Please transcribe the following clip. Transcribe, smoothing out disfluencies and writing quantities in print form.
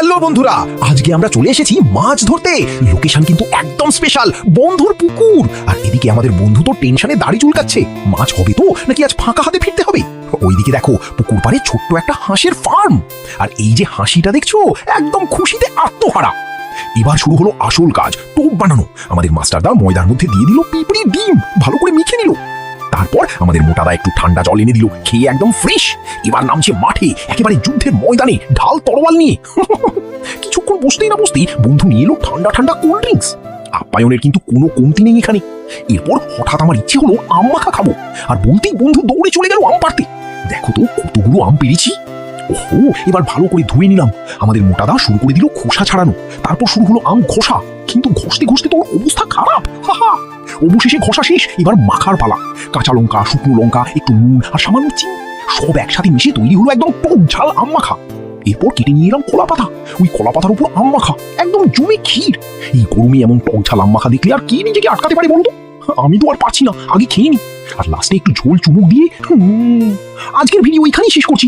Hello বন্ধুরা, আজকে আমরা চলে এসেছি মাছ ধরতে। লোকেশন কিন্তু একদম স্পেশাল, বন্ধুর পুকুর। আর এদিকে আমাদের বন্ধু তো টেনশনে দাড়ি চুলকাচ্ছে। মাছ হবে তো নাকি আজ ফাঁকা হাতে ফিরতে হবে? ওইদিকে দেখো, পুকুর পাড়ে ছোট্ট একটা হাঁসের ফার্ম। আর এই যে হাসিটা দেখছো, একদম খুশিতে আত্মহারা। এবার শুরু হলো আসল কাজ, টোপ বানানো। আমাদের মাস্টারদা ময়দার মধ্যে দিয়ে দিল পিঁপড়ি ডিম, ভালো করে মেখে নিল। তারপর আমাদের মোটাদা একটু ঠান্ডা জল এনে দিল, খেয়ে একদম ফ্রেশ। এবার নামছে মাঠে, একেবারে যুদ্ধের ময়দানে, ঢাল তরোয়াল নিয়ে। কিছুক্ষণ বসতেই না বসতেই বন্ধু নিয়ে এলো ঠান্ডা ঠান্ডা কোল্ড ড্রিঙ্কস। আপ্যায়নের কিন্তু কোনো কমতি নেই এখানে। এরপর হঠাৎ আমার ইচ্ছে হলো আম মাখা খাবো, আর বলতেই বন্ধু দৌড়ে চলে গেল আম পাড়তে। দেখো তো কতগুলো আম পেরেছি। ওহো, এবার ভালো করে ধুয়ে নিলাম। আমাদের মোটাদা শুরু করে দিল খোসা ছাড়ানো। তারপর শুরু হলো আম ঘষা, কিন্তু ঘষতে ঘষতে তো ওর অবস্থা খারাপ। হাহা, অবশেষে ঘষা শেষ, এবার মাখার পালা। কাঁচা লঙ্কা, শুকনো লঙ্কা, একটু নুন আর সামান্য চিনি সব একসাথে মিশে তৈরি হলো একদম টক ঝাল আম মাখা। এরপর কেটে নিয়ে এলাম কলা পাতা, ওই কলা পাতার উপর আম মাখা, একদম জমে ক্ষীর। এই গরমে এমন টক ঝাল আম মাখা দেখলে আর কে নিজেকে আটকাতে পারে বলতো? আমি তো আর পারছি না, আগে খেয়ে নি। আর লাস্টে একটু ঝোল চুমুক দিয়ে আজকের ভিডিও এখানেই শেষ করছি।